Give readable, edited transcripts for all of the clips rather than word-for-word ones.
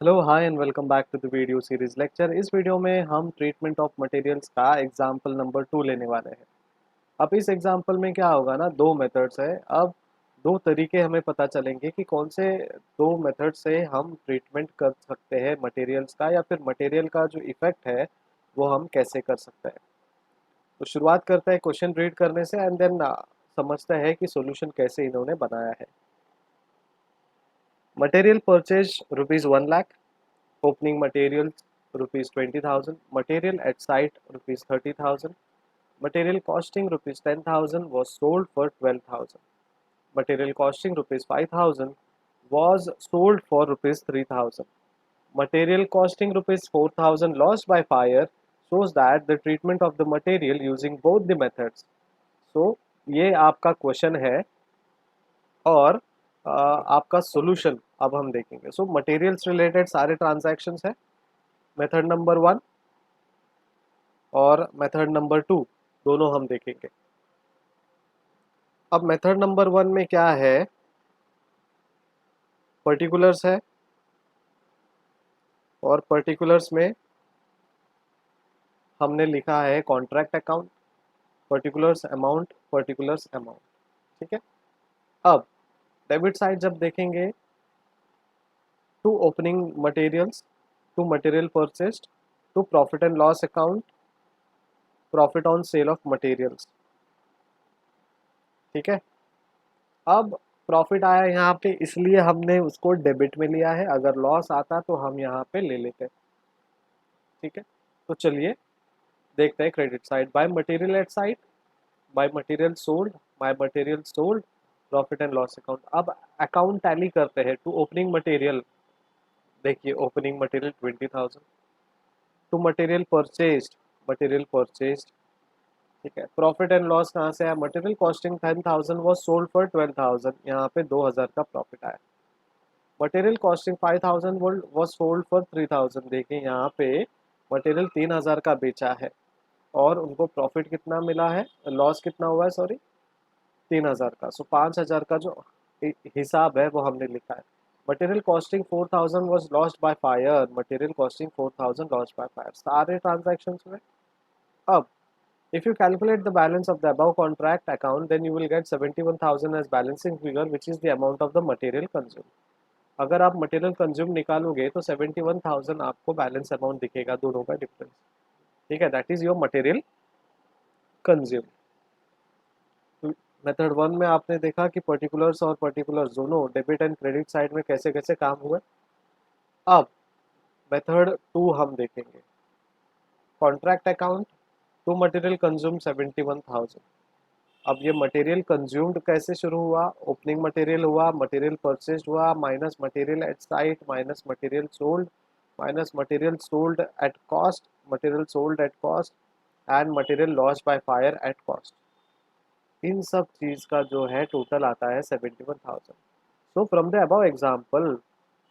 Hello hi and welcome back to the video series lecture. इस video में हम treatment of materials का example number 2 लेने वाले हैं। अब इस एग्जांपल में क्या होगा ना, दो मेथड्स है। अब दो तरीके हमें पता चलेंगे कि कौन से दो मेथड से हम ट्रीटमेंट कर सकते हैं मटेरियल्स का, या फिर मटेरियल का जो इफेक्ट है वो हम कैसे कर सकते हैं। तो शुरुआत करते हैं क्वेश्चन रीड करने से एंड देन समझते हैं कि सोल्यूशन कैसे इन्होंने बनाया है। Material purchase ₹1,00,000, opening materials ₹20,000, material at site ₹30,000, material costing ₹10,000 was sold for 12,000, material costing ₹5,000 was sold for ₹3,000, material costing ₹4,000 lost by fire shows that the treatment of the material using both the methods. So ये आपका question है और आपका solution अब हम देखेंगे। सो materials related सारे transactions है, मेथड नंबर 1 और मेथड नंबर 2 दोनों हम देखेंगे। अब मेथड नंबर 1 में क्या है, पर्टिकुलर्स है और पर्टिकुलर्स में हमने लिखा है contract account, particulars amount, particulars amount. ठीक है। अब डेबिट साइड जब देखेंगे, to opening materials, to material purchased, to profit and loss account, profit on sale of materials. ठीक है। अब प्रॉफिट आया यहाँ पे, इसलिए हमने उसको डेबिट में लिया है। अगर लॉस आता तो हम यहाँ पे ले लेते। ठीक है। तो चलिए देखते हैं credit side. By material at site, by material sold, by material sold, profit and loss account. अब अकाउंट टैली करते हैं। टू ओपनिंग मटेरियल, देखिए opening material 20,000, to material purchased, material purchased. ठीक है। प्रॉफिट एंड लॉस कहाँ से आया, material costing 10,000 was sold for 12,000, यहाँ पे 2,000 का प्रॉफिट आया। Material costing 5,000 was sold for 3,000, देखिए यहाँ पे मटेरियल 3,000 का बेचा है और उनको प्रॉफिट कितना मिला है, लॉस कितना हुआ है, सॉरी 3,000 का। सो 5,000 का जो हिसाब है वो हमने लिखा है। Material costing 4,000 was lost by fire, material costing 4,000 lost by fire, सारे ट्रांजेक्शन में। अब if you calculate the balance of the above contract account, then you will get 71,000 as balancing figure, which is the amount of the material consumed. अगर आप material consume निकालोगे तो 71,000 आपको balance amount दिखेगा, दोनों का डिफरेंस। ठीक है, that is your material consume. Method 1 में आपने देखा कि पर्टिकुलर्स और पर्टिकुलर्स दोनों डेबिट एंड क्रेडिट साइड में कैसे कैसे काम हुए। अब मेथड 2 हम देखेंगे, contract account, to material consume 71,000। अब ये मटेरियल कंज्यूम्ड कैसे शुरू हुआ, ओपनिंग मटेरियल हुआ, मटेरियल परचेज हुआ, minus material at site, minus material sold, minus material sold at cost, material sold at cost and material lost by fire at cost. इन सब चीज का जो है टोटल आता है 71,000। So from the above example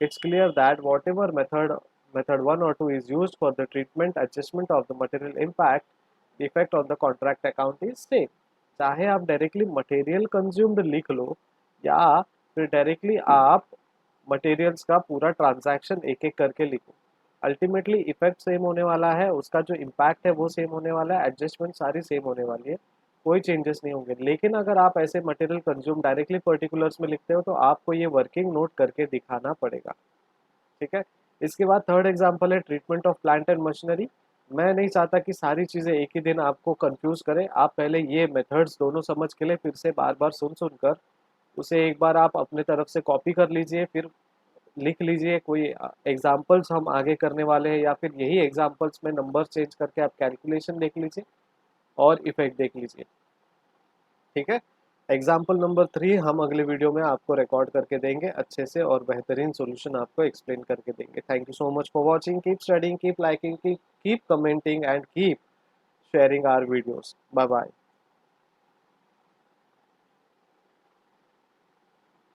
it's clear that whatever method 1 or 2 is used for the treatment adjustment of the material impact, the effect on the contract account is same। चाहे आप डायरेक्टली मटेरियल कंज्यूम्ड लिख लो या फिर directly आप materials का पूरा transaction एक एक करके लिखो, अल्टीमेटली इफेक्ट सेम होने वाला है, उसका जो इम्पैक्ट है वो सेम होने वाला है, एडजस्टमेंट सारी सेम होने वाली है, कोई चेंजेस नहीं होंगे। लेकिन अगर आप ऐसे मटेरियल कंज्यूम डायरेक्टली पर्टिकुलर्स में लिखते हो तो आपको ये वर्किंग नोट करके दिखाना पड़ेगा। ठीक है। इसके बाद थर्ड एग्जांपल है treatment of plant and machinery. मैं नहीं चाहता कि सारी चीज़ें एक ही दिन आपको कंफ्यूज करें, आप पहले ये मेथड्स दोनों समझ के लिए फिर से बार बार सुन सुनकर उसे एक बार आप अपने तरफ से कॉपी कर लीजिए, फिर लिख लीजिए। कोई एग्जांपल्स हम आगे करने वाले हैं या फिर यही एग्जांपल्स में नंबर चेंज करके आप कैलकुलेशन देख लीजिए और इफेक्ट देख लीजिए। ठीक है। एग्जाम्पल नंबर 3 हम अगले वीडियो में आपको रिकॉर्ड करके देंगे अच्छे से और बेहतरीन सॉल्यूशन आपको एक्सप्लेन करके देंगे। Thank you so much for watching, keep studying, keep liking, keep commenting and keep sharing our videos. Bye bye.